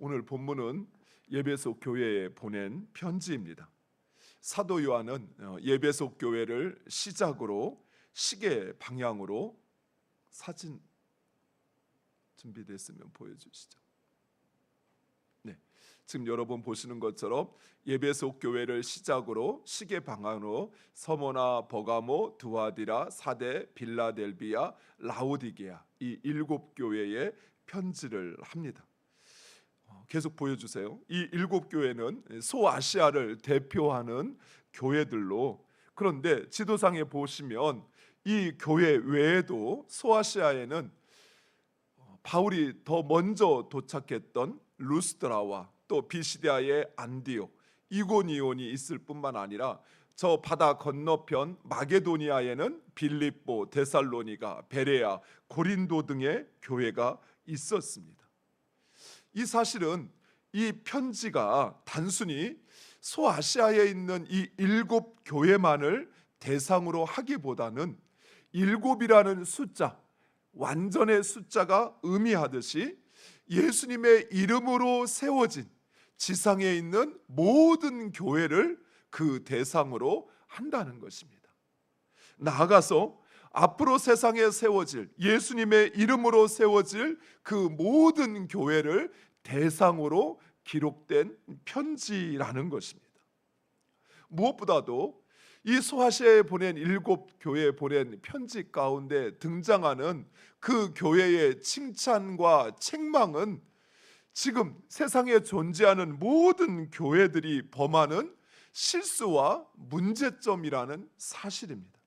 오늘 본문은 예배소 교회에 보낸 편지입니다. 사도 요한은 예배소 교회를 시작으로 시계 방향으로 사진 준비됐으면 보여주시죠. 네, 지금 여러분 보시는 것처럼 예배소 교회를 시작으로 시계 방향으로 서모나, 버가모, 두아디라, 사데, 빌라델비아, 라오디게아 이 7교회에 편지를 합니다. 계속 보여주세요. 이 7교회는 소아시아를 대표하는 교회들로, 그런데 지도상에 보시면 이 교회 외에도 소아시아에는 바울이 더 먼저 도착했던 루스드라와 또 비시디아의 안디옥, 이고니온이 있을 뿐만 아니라 저 바다 건너편 마게도니아에는 빌립보, 데살로니가, 베레아, 고린도 등의 교회가 있었습니다. 이 사실은 이 편지가 단순히 소아시아에 있는 이 7교회만을 대상으로 하기보다는 7이라는 숫자, 완전의 숫자가 의미하듯이 예수님의 이름으로 세워진 지상에 있는 모든 교회를 그 대상으로 한다는 것입니다. 나아가서 앞으로 세상에 세워질, 예수님의 이름으로 세워질 그 모든 교회를 대상으로 기록된 편지라는 것입니다. 무엇보다도 이 소아시아에 보낸 7교회에 보낸 편지 가운데 등장하는 그 교회의 칭찬과 책망은 지금 세상에 존재하는 모든 교회들이 범하는 실수와 문제점이라는 사실입니다.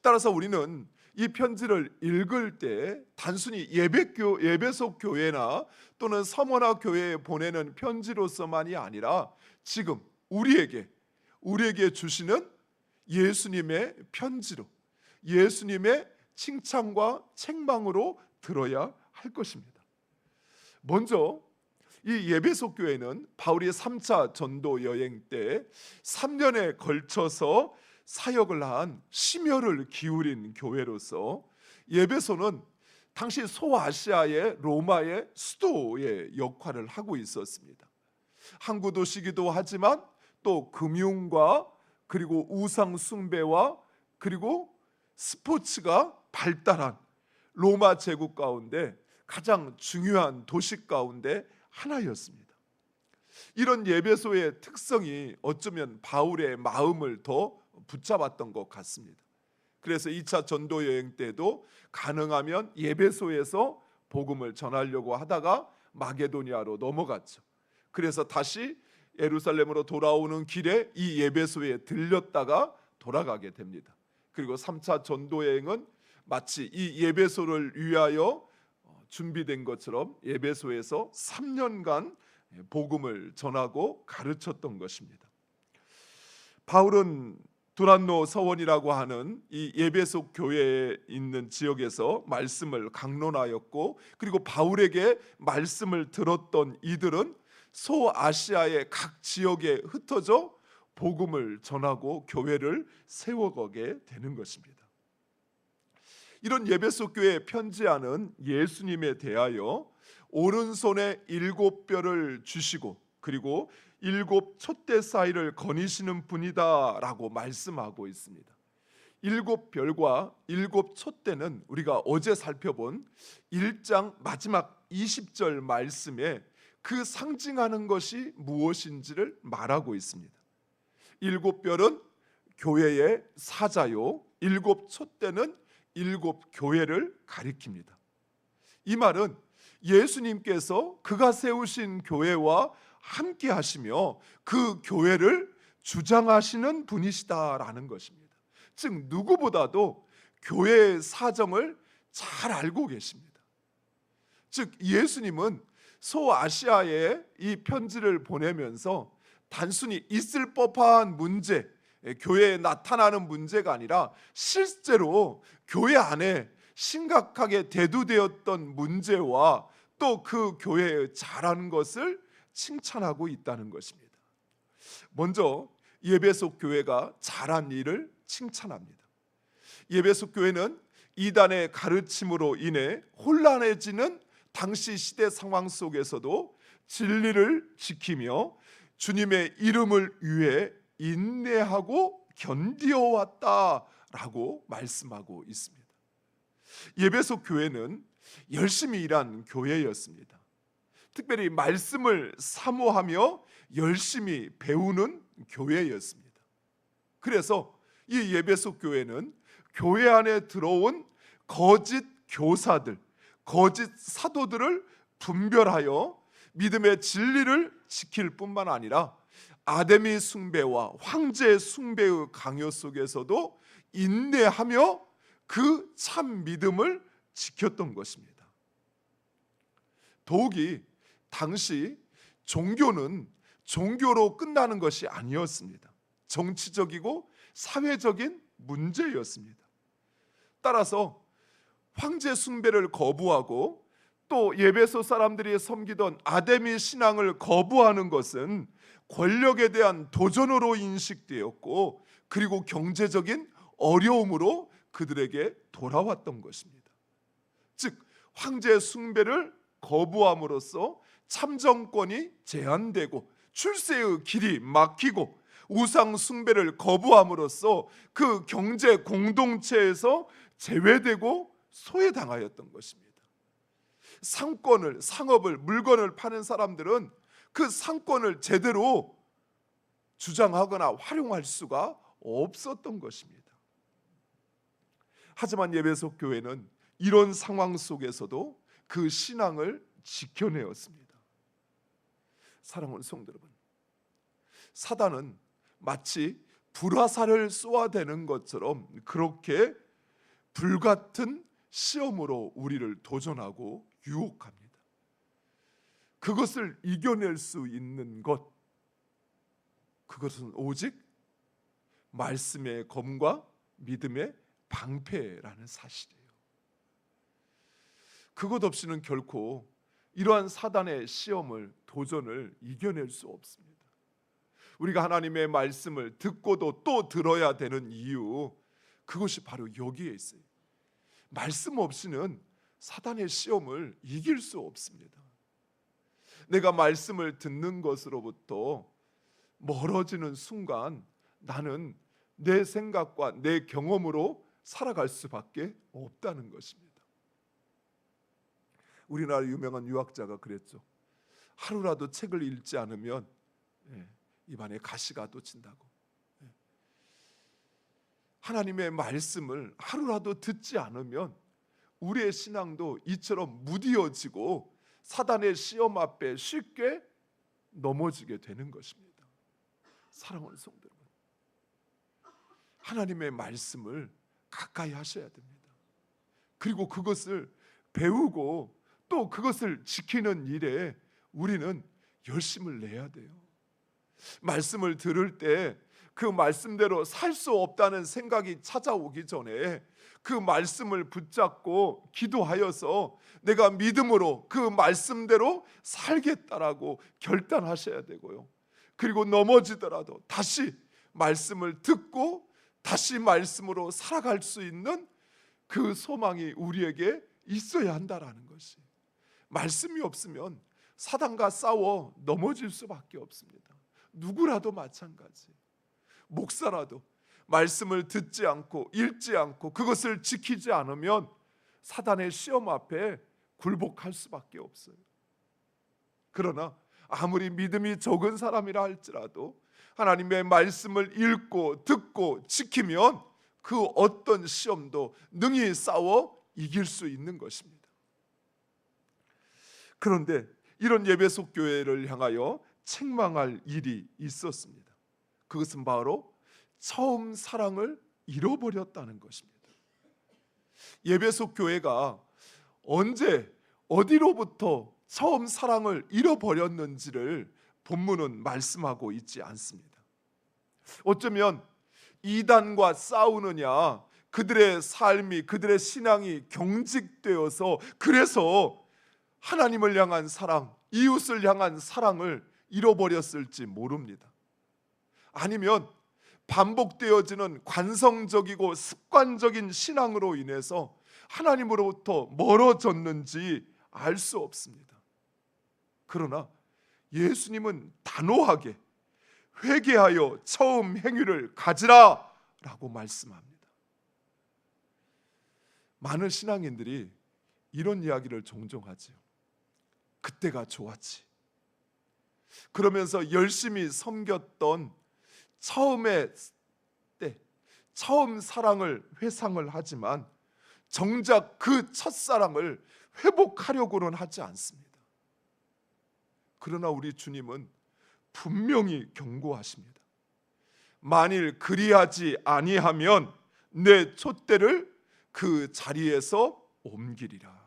따라서 우리는 이 편지를 읽을 때 단순히 예배소 교회나 또는 서머나 교회에 보내는 편지로서만이 아니라 지금 우리에게 주시는 예수님의 편지로, 예수님의 칭찬과 책망으로 들어야 할 것입니다. 먼저 이 예배소 교회는 바울이 3차 전도 여행 때 3년에 걸쳐서 사역을 한 심혈을 기울인 교회로서 예배소는 당시 소아시아의 로마의 수도의 역할을 하고 있었습니다. 항구 도시기도 하지만 또 금융과 그리고 우상 숭배와 그리고 스포츠가 발달한 로마 제국 가운데 가장 중요한 도시 가운데 하나였습니다. 이런 예배소의 특성이 어쩌면 바울의 마음을 더 붙잡았던 것 같습니다. 그래서 2차 전도 여행 때도 가능하면 예배소에서 복음을 전하려고 하다가 마게도니아로 넘어갔죠. 그래서 다시 예루살렘으로 돌아오는 길에 이 예배소에 들렸다가 돌아가게 됩니다. 그리고 3차 전도 여행은 마치 이 예배소를 위하여 준비된 것처럼 예배소에서 3년간 복음을 전하고 가르쳤던 것입니다. 바울은 두란노 서원이라고 하는 이 예배소 교회에 있는 지역에서 말씀을 강론하였고, 그리고 바울에게 말씀을 들었던 이들은 소아시아의 각 지역에 흩어져 복음을 전하고 교회를 세워가게 되는 것입니다. 이런 예배소 교회에 편지하는 예수님에 대하여 오른손에 7뼈를 주시고 그리고 7 촛대 사이를 거니시는 분이다라고 말씀하고 있습니다. 7별과 7 촛대는 우리가 어제 살펴본 1장 마지막 20절 말씀에 그 상징하는 것이 무엇인지를 말하고 있습니다. 7별은 교회의 사자요, 7 촛대는 7 교회를 가리킵니다. 이 말은 예수님께서 그가 세우신 교회와 함께 하시며 그 교회를 주장하시는 분이시다라는 것입니다. 즉 누구보다도 교회의 사정을 잘 알고 계십니다. 즉 예수님은 소아시아에 이 편지를 보내면서 단순히 있을 법한 문제, 교회에 나타나는 문제가 아니라 실제로 교회 안에 심각하게 대두되었던 문제와 또 그 교회의 잘한 것을 칭찬하고 있다는 것입니다. 먼저 예배소 교회가 잘한 일을 칭찬합니다. 예배소 교회는 이단의 가르침으로 인해 혼란해지는 당시 시대 상황 속에서도 진리를 지키며 주님의 이름을 위해 인내하고 견디어왔다라고 말씀하고 있습니다. 예배소 교회는 열심히 일한 교회였습니다. 특별히 말씀을 사모하며 열심히 배우는 교회였습니다. 그래서 이 예배소 교회는 교회 안에 들어온 거짓 교사들, 거짓 사도들을 분별하여 믿음의 진리를 지킬 뿐만 아니라 아데미 숭배와 황제 숭배의 강요 속에서도 인내하며 그 참 믿음을 지켰던 것입니다. 더욱이 당시 종교는 종교로 끝나는 것이 아니었습니다. 정치적이고 사회적인 문제였습니다. 따라서 황제 숭배를 거부하고 또 예배소 사람들이 섬기던 아데미 신앙을 거부하는 것은 권력에 대한 도전으로 인식되었고, 그리고 경제적인 어려움으로 그들에게 돌아왔던 것입니다. 즉 황제 숭배를 거부함으로써 참정권이 제한되고 출세의 길이 막히고, 우상 숭배를 거부함으로써 그 경제 공동체에서 제외되고 소외당하였던 것입니다. 상권을, 상업을, 물건을 파는 사람들은 그 상권을 제대로 주장하거나 활용할 수가 없었던 것입니다. 하지만 예배소 교회는 이런 상황 속에서도 그 신앙을 지켜내었습니다. 사랑하는 성도 여러분, 사단은 마치 불화살을 쏘아대는 것처럼 그렇게 불같은 시험으로 우리를 도전하고 유혹합니다. 그것을 이겨낼 수 있는 것, 그것은 오직 말씀의 검과 믿음의 방패라는 사실이에요. 그것 없이는 결코 이러한 사단의 시험을, 도전을 이겨낼 수 없습니다. 우리가 하나님의 말씀을 듣고도 또 들어야 되는 이유, 그것이 바로 여기에 있어요. 말씀 없이는 사단의 시험을 이길 수 없습니다. 내가 말씀을 듣는 것으로부터 멀어지는 순간 나는 내 생각과 내 경험으로 살아갈 수밖에 없다는 것입니다. 우리나라 유명한 유학자가 그랬죠. 하루라도 책을 읽지 않으면 입안에 가시가 돋친다고. 하나님의 말씀을 하루라도 듣지 않으면 우리의 신앙도 이처럼 무디어지고 사단의 시험 앞에 쉽게 넘어지게 되는 것입니다. 사랑하는 성도 여러분, 하나님의 말씀을 가까이 하셔야 됩니다. 그리고 그것을 배우고 또 그것을 지키는 일에 우리는 열심을 내야 돼요. 말씀을 들을 때 그 말씀대로 살 수 없다는 생각이 찾아오기 전에 그 말씀을 붙잡고 기도하여서 내가 믿음으로 그 말씀대로 살겠다라고 결단하셔야 되고요. 그리고 넘어지더라도 다시 말씀을 듣고 다시 말씀으로 살아갈 수 있는 그 소망이 우리에게 있어야 한다라는 것이, 말씀이 없으면 사단과 싸워 넘어질 수밖에 없습니다. 누구라도 마찬가지. 목사라도 말씀을 듣지 않고 읽지 않고 그것을 지키지 않으면 사단의 시험 앞에 굴복할 수밖에 없어요. 그러나 아무리 믿음이 적은 사람이라 할지라도 하나님의 말씀을 읽고 듣고 지키면 그 어떤 시험도 능히 싸워 이길 수 있는 것입니다. 그런데 이런 예배소 교회를 향하여 책망할 일이 있었습니다. 그것은 바로 처음 사랑을 잃어버렸다는 것입니다. 예배소 교회가 언제 어디로부터 처음 사랑을 잃어버렸는지를 본문은 말씀하고 있지 않습니다. 어쩌면 이단과 싸우느냐, 그들의 삶이, 그들의 신앙이 경직되어서 그래서 하나님을 향한 사랑, 이웃을 향한 사랑을 잃어버렸을지 모릅니다. 아니면 반복되어지는 관성적이고 습관적인 신앙으로 인해서 하나님으로부터 멀어졌는지 알 수 없습니다. 그러나 예수님은 단호하게 회개하여 처음 행위를 가지라 라고 말씀합니다. 많은 신앙인들이 이런 이야기를 종종 하죠. 그때가 좋았지. 그러면서 열심히 섬겼던 처음의 때, 처음 사랑을 회상을 하지만 정작 그 첫사랑을 회복하려고는 하지 않습니다. 그러나 우리 주님은 분명히 경고하십니다. 만일 그리하지 아니하면 내 촛대를 그 자리에서 옮기리라.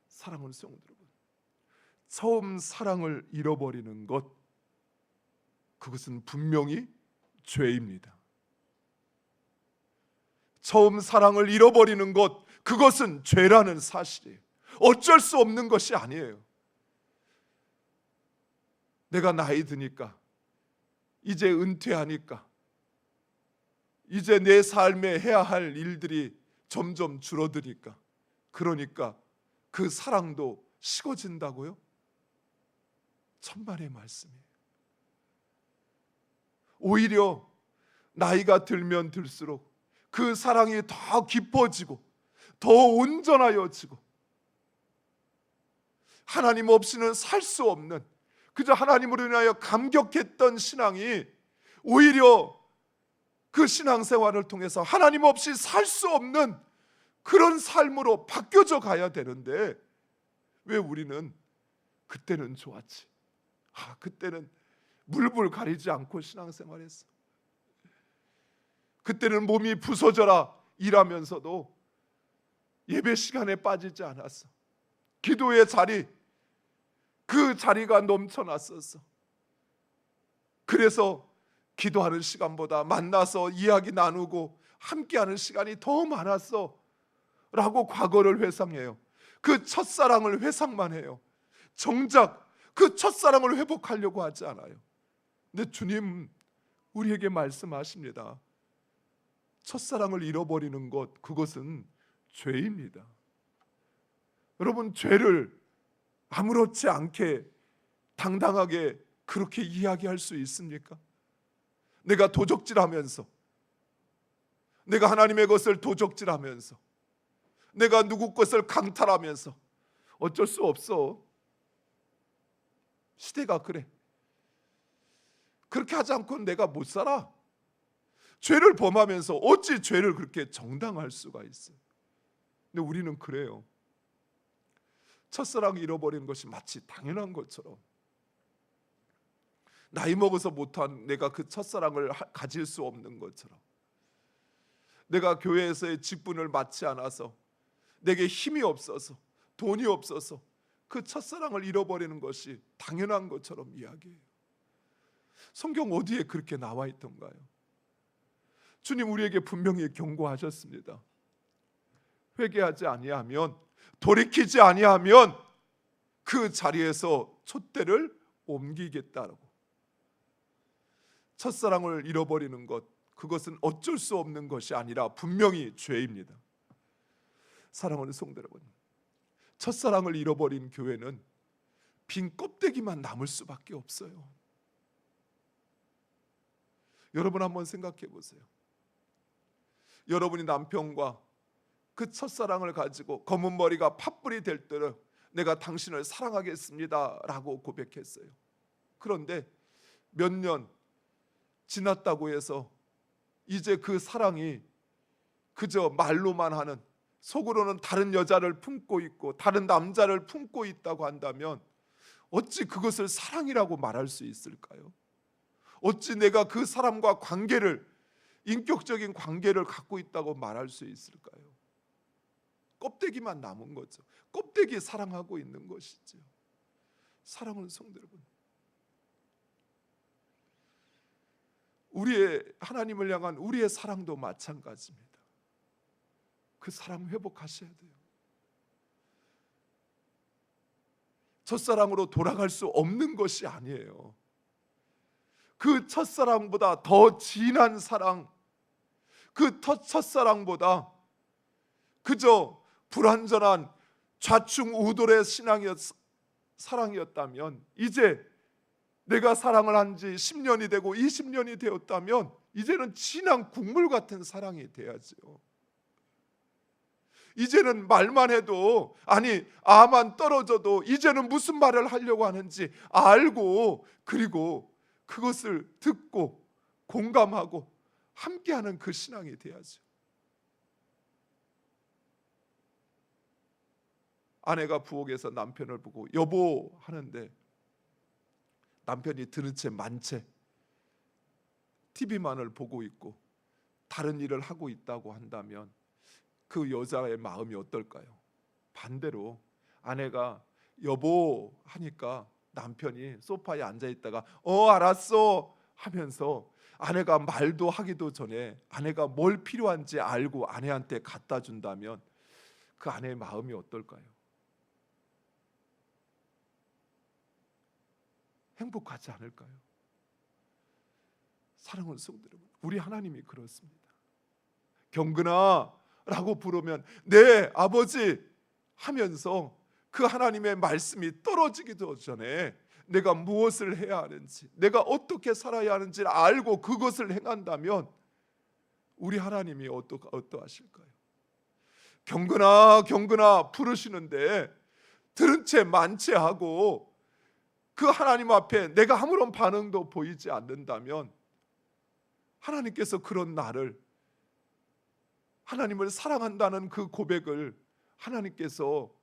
사랑하는 성도 여러분, 처음 사랑을 잃어버리는 것, 그것은 분명히 죄입니다. 처음 사랑을 잃어버리는 것, 그것은 죄라는 사실이에요. 어쩔 수 없는 것이 아니에요. 내가 나이 드니까, 이제 은퇴하니까, 이제 내 삶에 해야 할 일들이 점점 줄어드니까, 그러니까 그 사랑도 식어진다고요? 천만의 말씀이에요. 오히려 나이가 들면 들수록 그 사랑이 더 깊어지고 더 온전하여지고, 하나님 없이는 살 수 없는, 그저 하나님으로 인하여 감격했던 신앙이 오히려 그 신앙생활을 통해서 하나님 없이 살 수 없는 그런 삶으로 바뀌어져 가야 되는데, 왜 우리는 그때는 좋았지, 그때는 물불 가리지 않고 신앙생활했어, 그때는 몸이 부서져라 일하면서도 예배 시간에 빠지지 않았어, 기도의 자리, 그 자리가 넘쳐났었어, 그래서 기도하는 시간보다 만나서 이야기 나누고 함께하는 시간이 더 많았어 라고 과거를 회상해요. 그 첫사랑을 회상만 해요. 정작 그 첫사랑을 회복하려고 하지 않아요. 근데 주님 우리에게 말씀하십니다. 첫사랑을 잃어버리는 것, 그것은 죄입니다. 여러분, 죄를 아무렇지 않게 당당하게 그렇게 이야기할 수 있습니까? 내가 도적질하면서, 내가 하나님의 것을 도적질하면서, 내가 누구 것을 강탈하면서, 어쩔 수 없어. 시대가 그래. 그렇게 하지 않고는 내가 못 살아. 죄를 범하면서 어찌 죄를 그렇게 정당할 수가 있어요? 근데 우리는 그래요. 첫사랑 잃어버리는 것이 마치 당연한 것처럼, 나이 먹어서 못한 내가 그 첫사랑을 가질 수 없는 것처럼, 내가 교회에서의 직분을 맡지 않아서, 내게 힘이 없어서, 돈이 없어서 그 첫사랑을 잃어버리는 것이 당연한 것처럼 이야기해요. 성경 어디에 그렇게 나와 있던가요? 주님 우리에게 분명히 경고하셨습니다. 회개하지 아니하면, 돌이키지 아니하면 그 자리에서 촛대를 옮기겠다라고. 첫사랑을 잃어버리는 것, 그것은 어쩔 수 없는 것이 아니라 분명히 죄입니다. 사랑하는 성도 여러분, 첫사랑을 잃어버린 교회는 빈 껍데기만 남을 수밖에 없어요. 여러분 한번 생각해 보세요. 여러분이 남편과 그 첫사랑을 가지고 검은 머리가 팥불이 될 대로 내가 당신을 사랑하겠습니다 라고 고백했어요. 그런데 몇 년 지났다고 해서 이제 그 사랑이 그저 말로만 하는, 속으로는 다른 여자를 품고 있고 다른 남자를 품고 있다고 한다면 어찌 그것을 사랑이라고 말할 수 있을까요? 어찌 내가 그 사람과 관계를, 인격적인 관계를 갖고 있다고 말할 수 있을까요? 껍데기만 남은 거죠. 껍데기 사랑하고 있는 것이죠. 사랑하는 성도 여러분, 우리의 하나님을 향한 우리의 사랑도 마찬가지입니다. 그 사랑 회복하셔야 돼요. 첫사랑으로 돌아갈 수 없는 것이 아니에요. 그 첫사랑보다 더 진한 사랑, 그 첫사랑보다 그저 불완전한 좌충우돌의 신앙이었, 사랑이었다면, 이제 내가 사랑을 한 지 10년이 되고 20년이 되었다면 이제는 진한 국물 같은 사랑이 돼야죠. 이제는 말만 해도, 아니 아만 떨어져도 이제는 무슨 말을 하려고 하는지 알고, 그리고 그것을 듣고 공감하고 함께하는 그 신앙이 돼야죠. 아내가 부엌에서 남편을 보고 여보 하는데 남편이 들은 채 만 채 TV만을 보고 있고 다른 일을 하고 있다고 한다면 그 여자의 마음이 어떨까요? 반대로 아내가 여보 하니까 남편이 소파에 앉아 있다가 알았어 하면서, 아내가 말도 하기도 전에 아내가 뭘 필요한지 알고 아내한테 갖다 준다면 그 아내의 마음이 어떨까요? 행복하지 않을까요? 사랑하는 성도 여러분, 우리 하나님이 그렇습니다. 경근아 라고 부르면 네 아버지 하면서 그 하나님의 말씀이 떨어지기도 전에 내가 무엇을 해야 하는지, 내가 어떻게 살아야 하는지를 알고 그것을 행한다면 우리 하나님이 어떠하실까요? 경근아 경근아 부르시는데 들은 채 만채하고 그 하나님 앞에 내가 아무런 반응도 보이지 않는다면 하나님께서 그런 나를, 하나님을 사랑한다는 그 고백을 하나님께서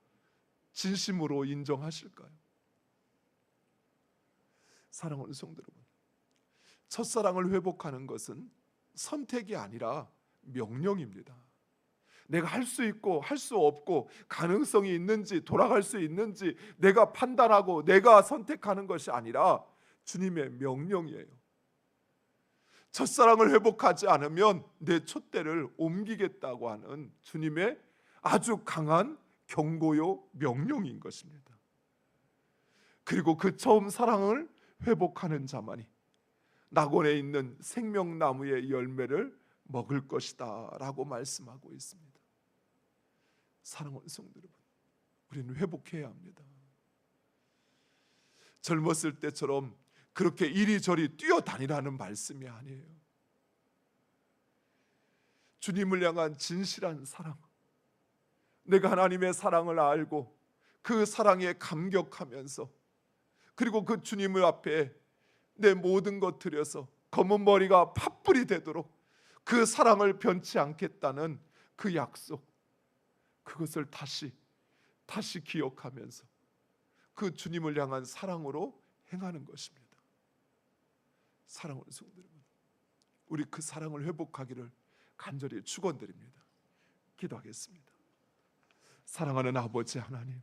진심으로 인정하실까요? 사랑하는 성도 여러분, 첫사랑을 회복하는 것은 선택이 아니라 명령입니다. 내가 할 수 있고 할 수 없고 가능성이 있는지 돌아갈 수 있는지 내가 판단하고 내가 선택하는 것이 아니라 주님의 명령이에요. 첫사랑을 회복하지 않으면 내 촛대를 옮기겠다고 하는 주님의 아주 강한 경고요 명령인 것입니다. 그리고 그 처음 사랑을 회복하는 자만이 낙원에 있는 생명나무의 열매를 먹을 것이다 라고 말씀하고 있습니다. 사랑하는 성도 여러분, 우리는 회복해야 합니다. 젊었을 때처럼 그렇게 이리저리 뛰어다니라는 말씀이 아니에요. 주님을 향한 진실한 사랑, 내가 하나님의 사랑을 알고 그 사랑에 감격하면서, 그리고 그 주님의 앞에 내 모든 것 드려서 검은 머리가 팥불이 되도록 그 사랑을 변치 않겠다는 그 약속, 그것을 다시 기억하면서 그 주님을 향한 사랑으로 행하는 것입니다. 사랑하는 성도 여러분, 우리 그 사랑을 회복하기를 간절히 축원드립니다. 기도하겠습니다. 사랑하는 아버지 하나님,